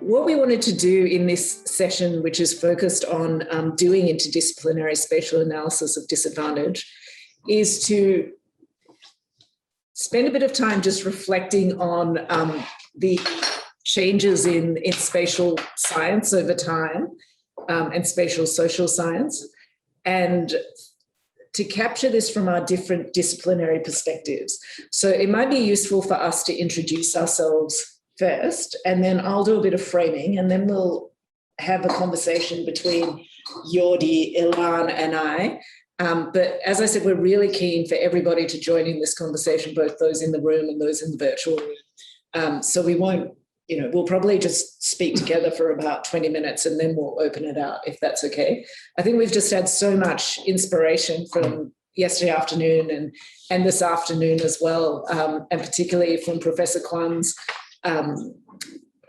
what we wanted to do in this session, which is focused on doing interdisciplinary spatial analysis of disadvantage, is to spend a bit of time just reflecting on the changes in spatial science over time and spatial social science, and to capture this from our different disciplinary perspectives. So it might be useful for us to introduce ourselves first, and then I'll do a bit of framing, and then we'll have a conversation between Jordi, Ilan, and I. But as I said, we're really keen for everybody to join in this conversation, both those in the room and those in the virtual room. So we won't, we'll probably just speak together for about 20 minutes and then we'll open it out, if that's okay. I think we've just had so much inspiration from yesterday afternoon and this afternoon as well, and particularly from Professor Kwan's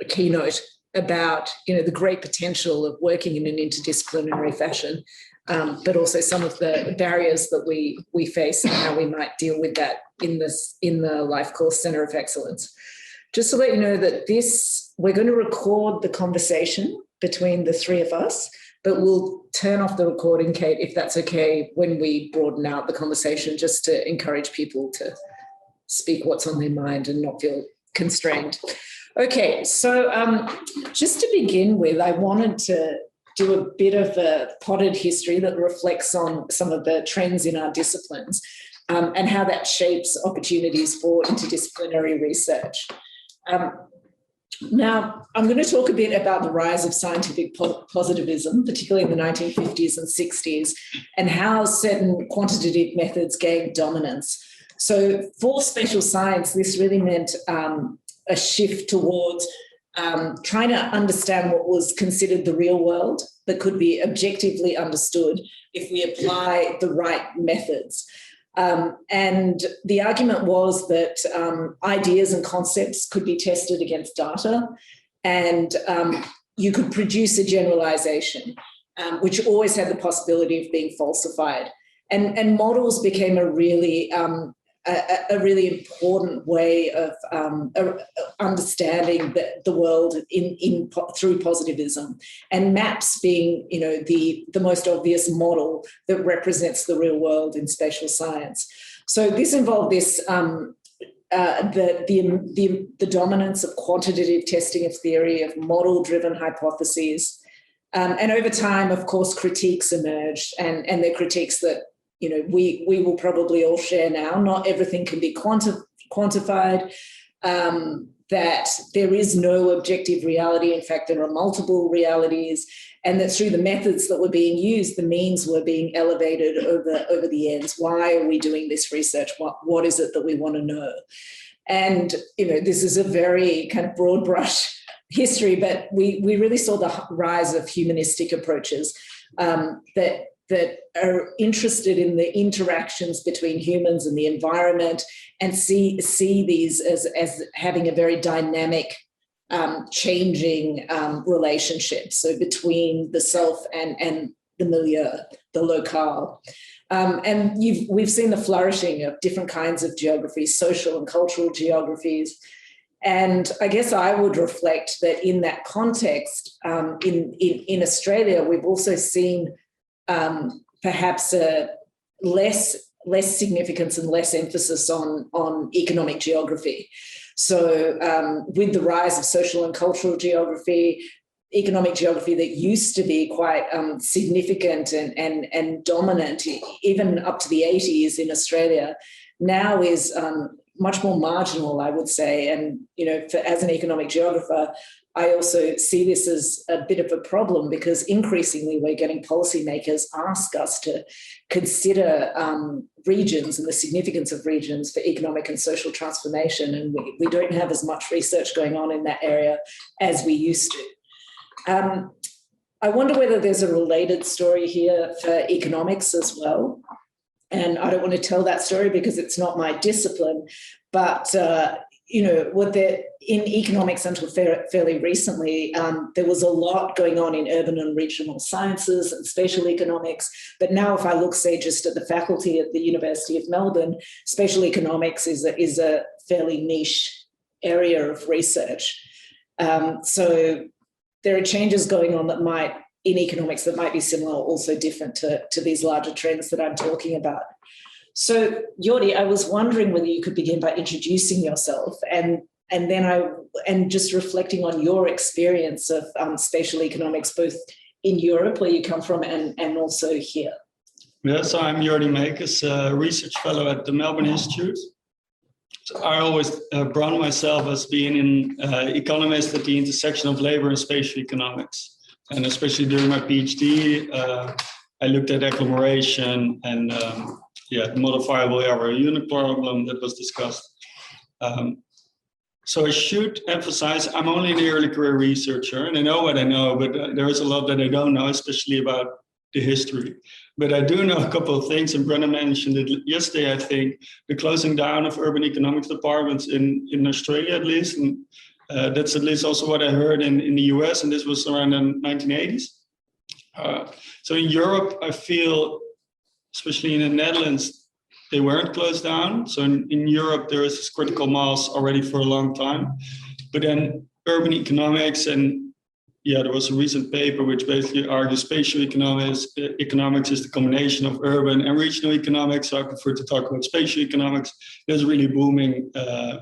keynote about, the great potential of working in an interdisciplinary fashion. But also some of the barriers that we face and how we might deal with that in the Life Course Centre of Excellence. Just to let you know that we're going to record the conversation between the three of us, but we'll turn off the recording, Kate, if that's okay, when we broaden out the conversation, just to encourage people to speak what's on their mind and not feel constrained. Okay, so just to begin with, I wanted to do a bit of a potted history that reflects on some of the trends in our disciplines and how that shapes opportunities for interdisciplinary research. Now, I'm going to talk a bit about the rise of scientific positivism, particularly in the 1950s and 60s, and how certain quantitative methods gained dominance. So for spatial science, this really meant a shift towards trying to understand what was considered the real world that could be objectively understood if we apply the right methods. And the argument was that ideas and concepts could be tested against data, and you could produce a generalization, which always had the possibility of being falsified. And models became a really important way of understanding the world through positivism, and maps being, the most obvious model that represents the real world in spatial science. So this involved this the dominance of quantitative testing of theory, of model-driven hypotheses, and over time, of course, critiques emerged, and they're critiques that we will probably all share now. Not everything can be quantified, that there is no objective reality. In fact, there are multiple realities, and that through the methods that were being used, the means were being elevated over the ends. Why are we doing this research? What is it that we want to know? And, this is a very kind of broad brush history, but we really saw the rise of humanistic approaches that are interested in the interactions between humans and the environment, and see these as having a very dynamic, changing relationship. So between the self and the milieu, the locale. And we've seen the flourishing of different kinds of geographies, social and cultural geographies. And I guess I would reflect that in that context, in Australia, we've also seen perhaps a less significance and less emphasis on economic geography. So with the rise of social and cultural geography, economic geography that used to be quite significant and dominant, even up to the 80s in Australia, now is much more marginal, I would say. And, as an economic geographer, I also see this as a bit of a problem, because increasingly we're getting policymakers ask us to consider regions and the significance of regions for economic and social transformation. And we don't have as much research going on in that area as we used to. I wonder whether there's a related story here for economics as well. And I don't want to tell that story because it's not my discipline, but in economics until fairly recently, there was a lot going on in urban and regional sciences and spatial economics. But now if I look, say, just at the faculty at the University of Melbourne, spatial economics is a fairly niche area of research. So there are changes going on that might, in economics, that might be similar or also different to these larger trends that I'm talking about. So, Jordi, I was wondering whether you could begin by introducing yourself and just reflecting on your experience of spatial economics, both in Europe, where you come from, and also here. Yeah, so I'm Jordi Meekes, a research fellow at the Melbourne Institute. So I always brand myself as being an economist at the intersection of labor and spatial economics. And especially during my PhD, I looked at agglomeration and the modifiable area unit problem that was discussed. So I should emphasize, I'm only an early career researcher, and I know what I know, but there is a lot that I don't know, especially about the history. But I do know a couple of things, and Brenna mentioned it yesterday, I think, the closing down of urban economics departments in Australia, at least. And that's at least also what I heard in the US, and this was around the 1980s. So in Europe, I feel, especially in the Netherlands, they weren't closed down. So in Europe, there is this critical mass already for a long time. But then urban economics, and there was a recent paper which basically argues spatial economics is the combination of urban and regional economics. So I prefer to talk about spatial economics. It's really booming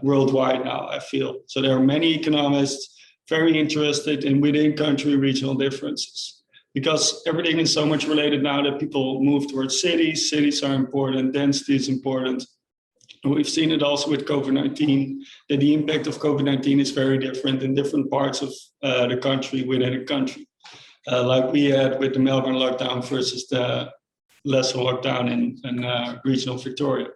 worldwide now, I feel. So there are many economists very interested in within country regional differences, because everything is so much related now that people move towards cities. Cities are important, density is important. We've seen it also with COVID-19, that the impact of COVID-19 is very different in different parts of the country within a country. Like we had with the Melbourne lockdown versus the lesser lockdown in regional Victoria.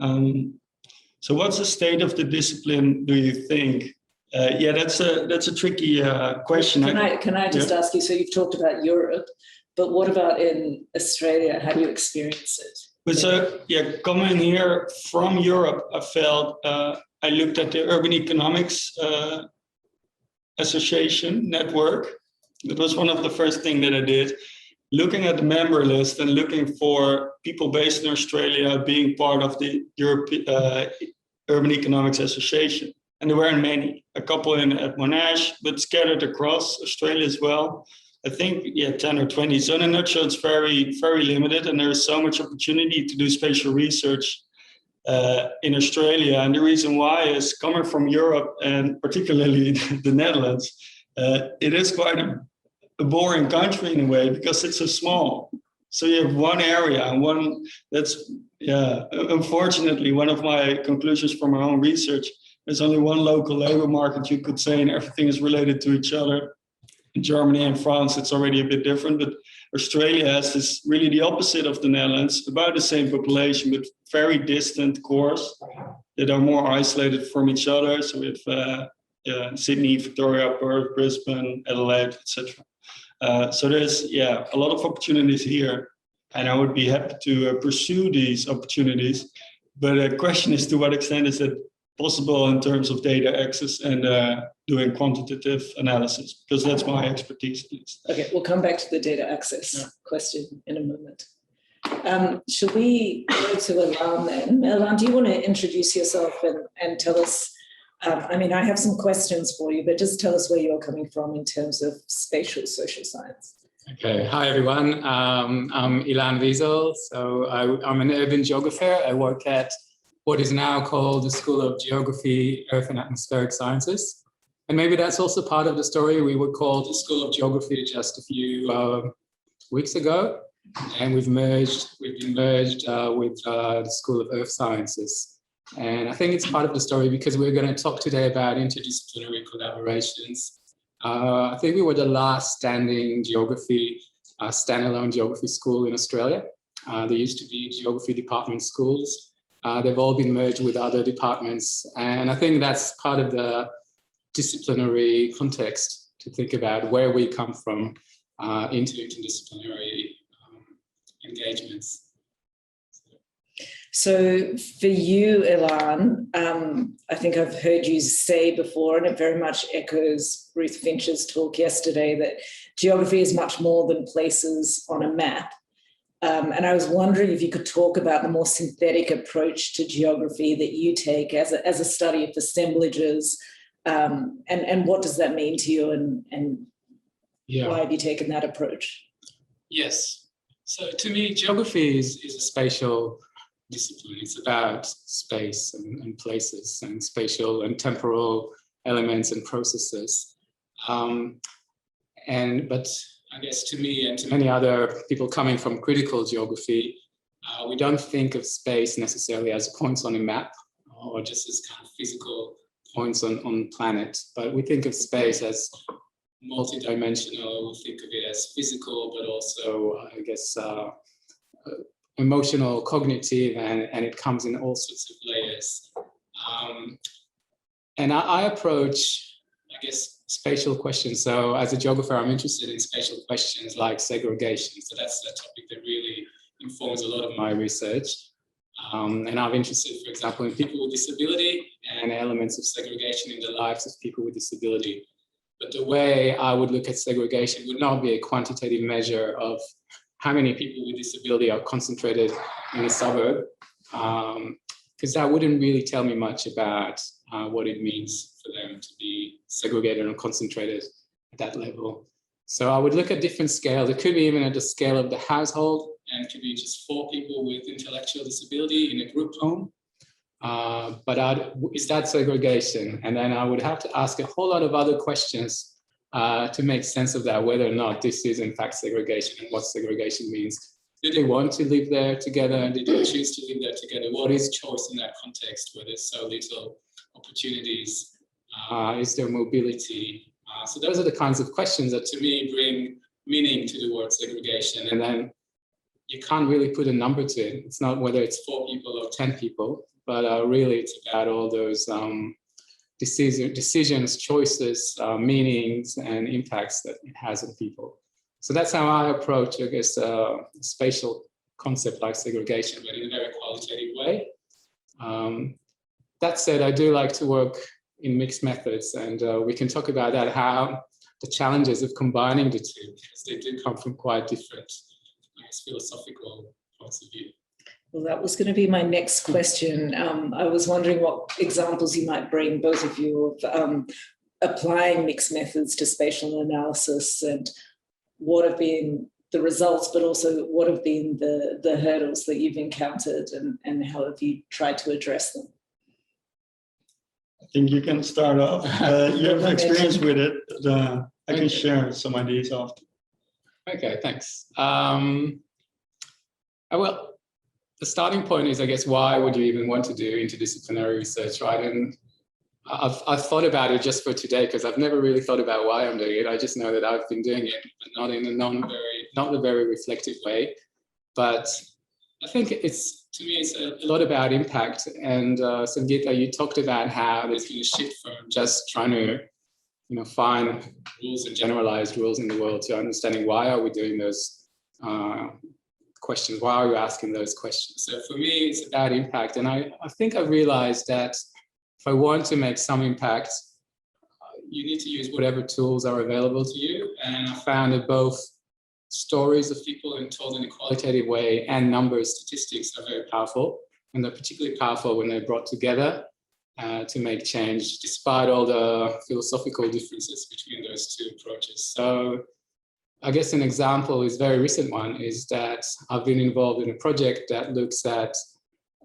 So what's the state of the discipline, do you think? That's a tricky question. Can I just ask you, so you've talked about Europe, but what about in Australia? How do you experience it? But so, coming here from Europe, I felt, I looked at the Urban Economics Association network. That was one of the first things that I did, looking at the member list and looking for people based in Australia being part of the Urban Economics Association. And there weren't many, a couple at Monash, but scattered across Australia as well. I think, 10 or 20. So in a nutshell, it's very, very limited. And there is so much opportunity to do spatial research in Australia. And the reason why is, coming from Europe and particularly the Netherlands, it is quite a boring country in a way, because it's so small. So you have one area, and one that's, unfortunately, one of my conclusions from my own research, there's only one local labor market, you could say, and everything is related to each other. In Germany and France, it's already a bit different, but Australia has this really the opposite of the Netherlands, about the same population, but very distant cores that are more isolated from each other. So we have Sydney, Victoria, Perth, Brisbane, Adelaide, etc. So there's a lot of opportunities here, and I would be happy to pursue these opportunities. But the question is, to what extent is it possible in terms of data access and doing quantitative analysis, because that's my expertise. Okay, we'll come back to the data access question in a moment. Should we go to Ilan then? Ilan, do you want to introduce yourself and tell us, I have some questions for you, but just tell us where you're coming from in terms of spatial social science. Okay, hi everyone. I'm Ilan Wiesel. So I'm an urban geographer. I work at what is now called the School of Geography, Earth and Atmospheric Sciences. And maybe that's also part of the story. We were called the School of Geography just a few weeks ago, and we've been merged with the School of Earth Sciences. And I think it's part of the story because we're going to talk today about interdisciplinary collaborations. I think we were the last standing standalone geography school in Australia. There used to be geography department schools. They've all been merged with other departments. And I think that's part of the disciplinary context to think about where we come from into interdisciplinary engagements. So for you, Ilan, I think I've heard you say before, and it very much echoes Ruth Finch's talk yesterday, that geography is much more than places on a map. And I was wondering if you could talk about the more synthetic approach to geography that you take as a study of assemblages And what does that mean to you, and Yeah. why have you taken that approach? Yes. So to me, geography is a spatial discipline. It's about space and places and spatial and temporal elements and processes. But I guess to me and to many other people coming from critical geography, we don't think of space necessarily as points on a map or just as kind of physical points on the planet, but we think of space as multidimensional. We think of it as physical, but also, I guess, emotional, cognitive, and it comes in all sorts of layers. And I approach, I guess, spatial questions. So as a geographer, I'm interested in spatial questions like segregation. So that's a topic that really informs a lot of my research. And I'm interested, for example, in people with disability and elements of segregation in the lives of people with disability. But the way I would look at segregation would not be a quantitative measure of how many people with disability are concentrated in a suburb, because that wouldn't really tell me much about what it means for them to be segregated and concentrated at that level. So I would look at different scales. It could be even at the scale of the household, and it could be just 4 people with intellectual disability in a group home. But is that segregation? And then I would have to ask a whole lot of other questions to make sense of that, whether or not this is in fact segregation and what segregation means. Do they want to live there together? Did they choose to live there together? What is choice in that context where there's so little opportunities? Is there mobility? So those are the kinds of questions that to me bring meaning to the word segregation. And then you can't really put a number to it. It's not whether it's 4 people or 10 people, but really it's about all those decisions, choices, meanings, and impacts that it has on people. So that's how I approach, I guess, a spatial concept like segregation, but in a very qualitative way. That said, I do like to work in mixed methods, and we can talk about that, how the challenges of combining the two, because they do come from quite different, I guess, philosophical points of view. Well, that was going to be my next question. I was wondering what examples you might bring, both of you, of applying mixed methods to spatial analysis, and what have been the results, but also what have been the hurdles that you've encountered, and how have you tried to address them? I think you can start off. You have experience with it. I can share some ideas after. Okay, thanks. Well, the starting point is, I guess, why would you even want to do interdisciplinary research, right? And I've thought about it just for today, because I've never really thought about why I'm doing it. I just know that I've been doing it, but not in a not a very reflective way. But I think to me, it's a lot about impact. And Sangeeta, you talked about how there's been a shift from just trying to, find rules and generalized rules in the world to understanding why are we doing those questions, why are you asking those questions? So for me, it's about impact. And I think I realized that if I want to make some impact, you need to use whatever tools are available to you. And I found that both stories of people and told in a qualitative way and numbers, statistics are very powerful. And they're particularly powerful when they're brought together to make change, despite all the philosophical differences between those two approaches. So I guess an example is a very recent one, is that I've been involved in a project that looks at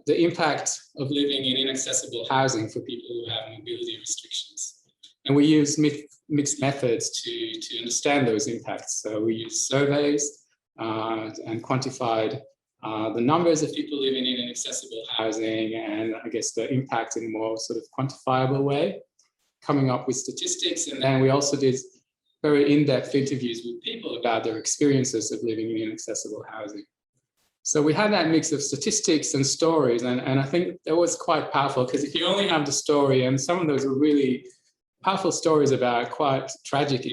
the impact of living in inaccessible housing for people who have mobility restrictions. And we use mixed methods to understand those impacts. So we use surveys and quantified the numbers of people living in inaccessible housing, and I guess the impact in a more sort of quantifiable way, coming up with statistics. And then we also did very in-depth interviews with people about their experiences of living in inaccessible housing. So we had that mix of statistics and stories, and I think that was quite powerful, because if you only have the story, and some of those were really powerful stories about quite tragic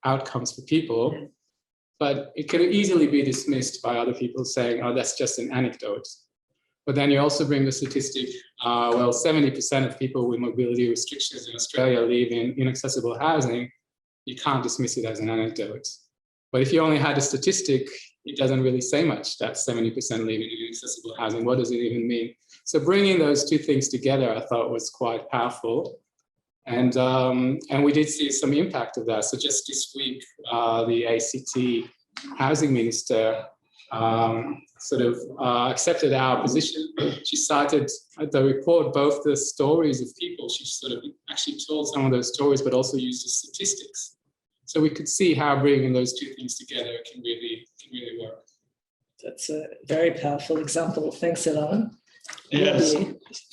outcomes for people, but it could easily be dismissed by other people saying, oh, that's just an anecdote. But then you also bring the statistic, well, 70% of people with mobility restrictions in Australia live in inaccessible housing. You can't dismiss it as an anecdote. But if you only had a statistic, it doesn't really say much, that 70% live in inaccessible housing. What does it even mean? So bringing those two things together, I thought, was quite powerful. And we did see some impact of that. So just this week, the ACT housing minister accepted our position. She cited at the report both the stories of people. She sort of actually told some of those stories, but also used the statistics. So we could see how bringing those two things together can really work. That's a very powerful example. Thanks, Ilan. Yes.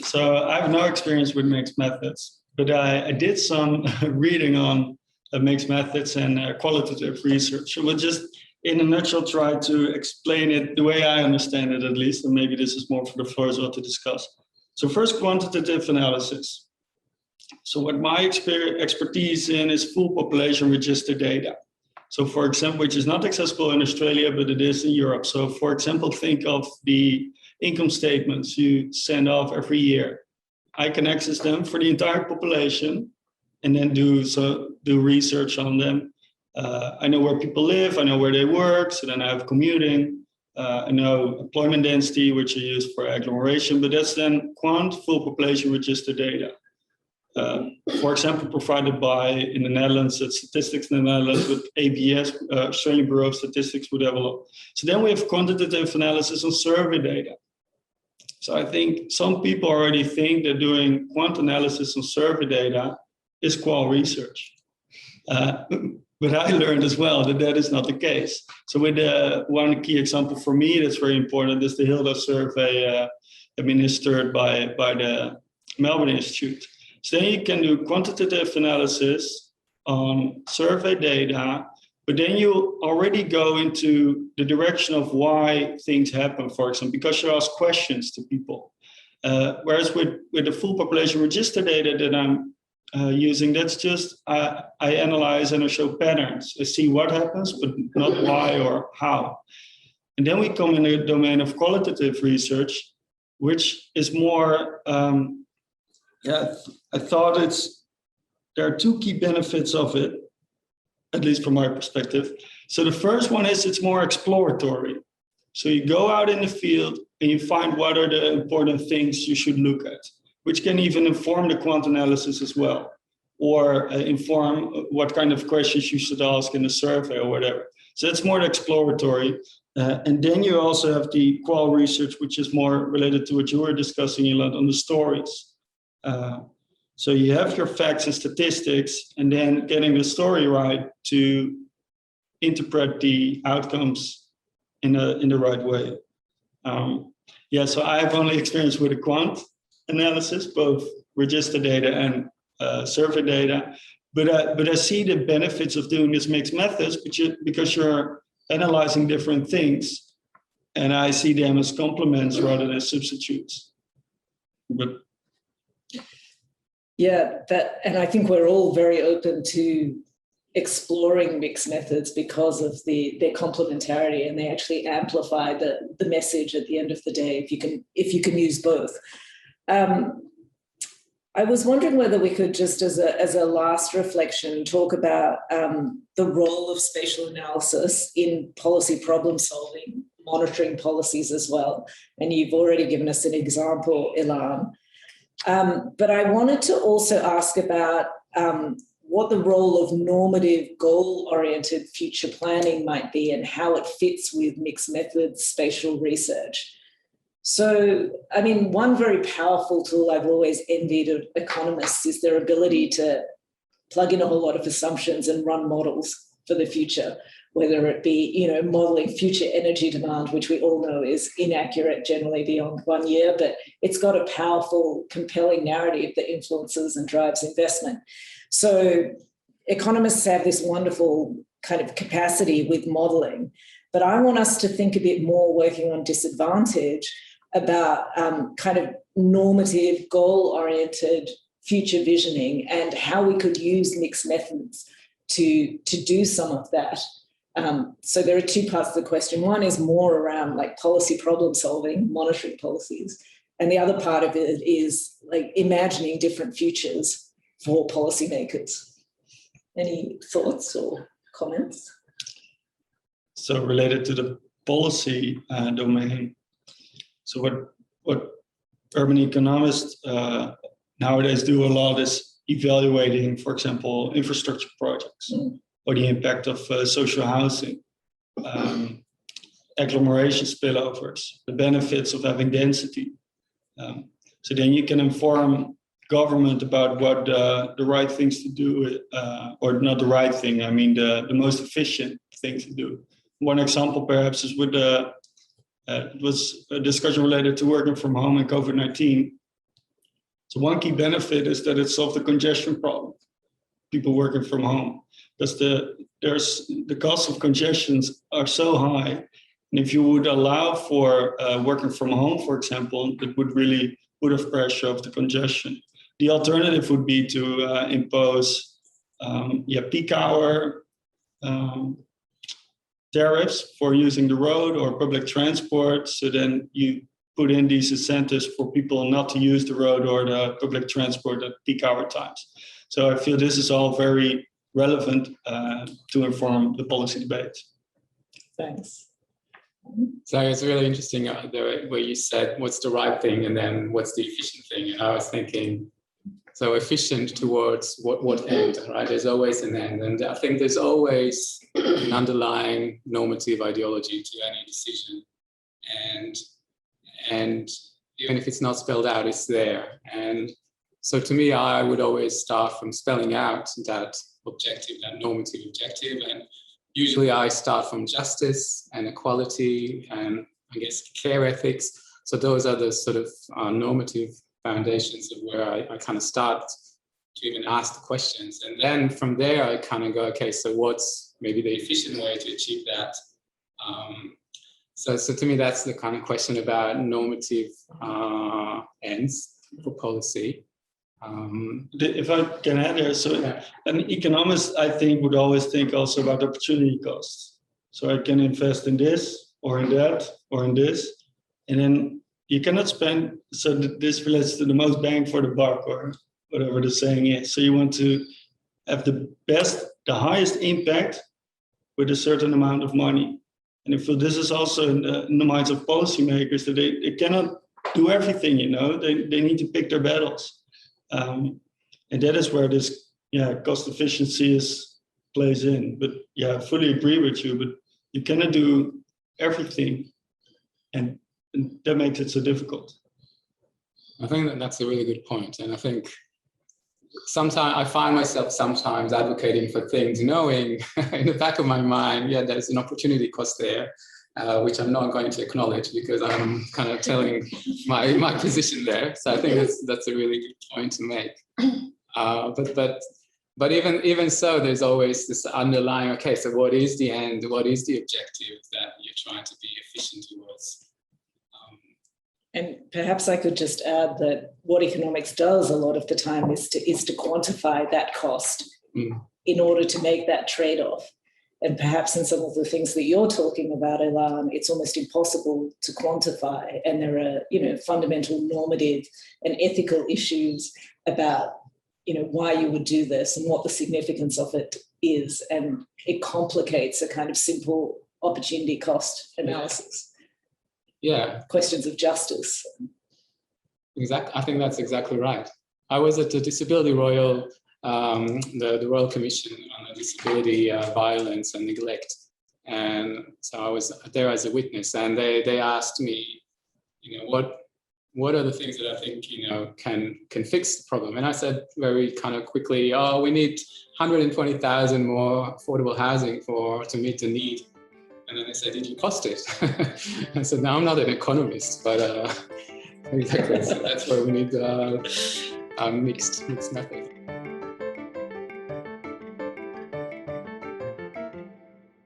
So I have no experience with mixed methods, but I did some reading on mixed methods and qualitative research. We'll just, in a nutshell, try to explain it the way I understand it, at least, and maybe this is more for the floor as well to discuss. So first, quantitative analysis. So what my expertise in is full population register data. So for example, which is not accessible in Australia, but it is in Europe. So for example, think of the income statements you send off every year. I can access them for the entire population and then do research on them. I know where people live, I know where they work, so then I have commuting. I know employment density, which I use for agglomeration, but that's then quant, full population register data. For example, provided by, in the Netherlands, it's Statistics in the Netherlands with ABS, Australian Bureau of Statistics would develop. So then we have quantitative analysis on survey data. So I think some people already think that doing quant analysis on survey data is qual research. But I learned as well that that is not the case. So with one key example for me that's very important is the Hilda survey administered by the Melbourne Institute. So then you can do quantitative analysis on survey data, but then you already go into the direction of why things happen, for example, because you ask questions to people. Whereas with the full population register data that I'm using, that's just, I analyze and I show patterns. I see what happens, but not why or how. And then we come in the domain of qualitative research, which is more, I thought there are two key benefits of it, at least from my perspective. So the first one is it's more exploratory. So you go out in the field and you find what are the important things you should look at, which can even inform the quant analysis as well, or inform what kind of questions you should ask in the survey or whatever. So it's more exploratory. And then you also have the qual research, which is more related to what you were discussing, Ilan, on the stories. So you have your facts and statistics, and then getting the story right to interpret the outcomes in the right way. So I have only experience with the quant analysis, both register data and survey data, but I see the benefits of doing this mixed methods because you're analyzing different things, and I see them as complements rather than substitutes. But yeah, and I think we're all very open to exploring mixed methods because of their complementarity, and they actually amplify the message at the end of the day if you can use both. I was wondering whether we could just as a last reflection talk about the role of spatial analysis in policy problem solving, monitoring policies as well. And you've already given us an example, Ilan. But I wanted to also ask about what the role of normative, goal-oriented future planning might be and how it fits with mixed methods spatial research. So, I mean, one very powerful tool I've always envied of economists is their ability to plug in a whole lot of assumptions and run models for the future, whether it be, modeling future energy demand, which we all know is inaccurate generally beyond 1 year, but it's got a powerful, compelling narrative that influences and drives investment. So economists have this wonderful kind of capacity with modeling, but I want us to think a bit more, working on disadvantage, about kind of normative, goal-oriented future visioning and how we could use mixed methods to do some of that. So there are two parts to the question. One is more around like policy problem solving, monitoring policies. And the other part of it is like imagining different futures for policymakers. Any thoughts or comments? So related to the policy domain, so what urban economists nowadays do a lot is evaluating, for example, infrastructure projects or the impact of social housing, agglomeration spillovers, the benefits of having density. So then you can inform government about what the right things to do, or not the right thing, I mean the most efficient thing to do. One example perhaps is with it was a discussion related to working from home and COVID-19. So one key benefit is that it solved the congestion problem, people working from home, because the cost of congestions are so high. And if you would allow for working from home, for example, it would really put off pressure of the congestion. The alternative would be to impose peak hour tariffs for using the road or public transport. So then you put in these incentives for people not to use the road or the public transport at peak hour times. So I feel this is all very relevant to inform the policy debate. Thanks. So it's really interesting the way you said what's the right thing and then what's the efficient thing. And I was thinking, so efficient towards what end, right? There's always an end. And I think there's always an underlying normative ideology to any decision. And even if it's not spelled out, it's there. And so to me, I would always start from spelling out that objective, that normative objective. And usually I start from justice and equality and I guess care ethics. So those are the sort of normative foundations of where I kind of start to even ask the questions. And then from there, I kind of go, okay, so what's maybe the efficient way to achieve that? So to me, that's the kind of question about normative ends for policy. If I can add there, so an economist, I think, would always think also about opportunity costs. So I can invest in this or in that or in this, and then you cannot spend, so this relates to the most bang for the buck or whatever the saying is. So you want to have the highest impact with a certain amount of money. And I feel this is also in the minds of policymakers, that they cannot do everything, they need to pick their battles. And that is where this cost efficiency plays in. But I fully agree with you, but you cannot do everything. And that makes it so difficult. I think that's a really good point. And I think sometimes I find myself sometimes advocating for things, knowing in the back of my mind, there's an opportunity cost there, which I'm not going to acknowledge because I'm kind of telling my position there. So I think that's a really good point to make. But even so, there's always this underlying, okay, so what is the end? What is the objective that you're trying to be efficient towards? And perhaps I could just add that what economics does a lot of the time is to quantify that cost in order to make that trade-off. And perhaps in some of the things that you're talking about, Ilan, it's almost impossible to quantify. And there are, fundamental normative and ethical issues about, why you would do this and what the significance of it is. And it complicates a kind of simple opportunity cost analysis. Yeah. Questions of justice. Exactly. I think that's exactly right. I was at the Disability Royal, the Royal Commission on Disability Violence and Neglect. And so I was there as a witness, and they asked me, what are the things that I think, can fix the problem? And I said very kind of quickly, we need 120,000 more affordable housing to meet the need. And then they said, did you cost it? I said, no, I'm not an economist, but exactly. So that's where we need mixed methods.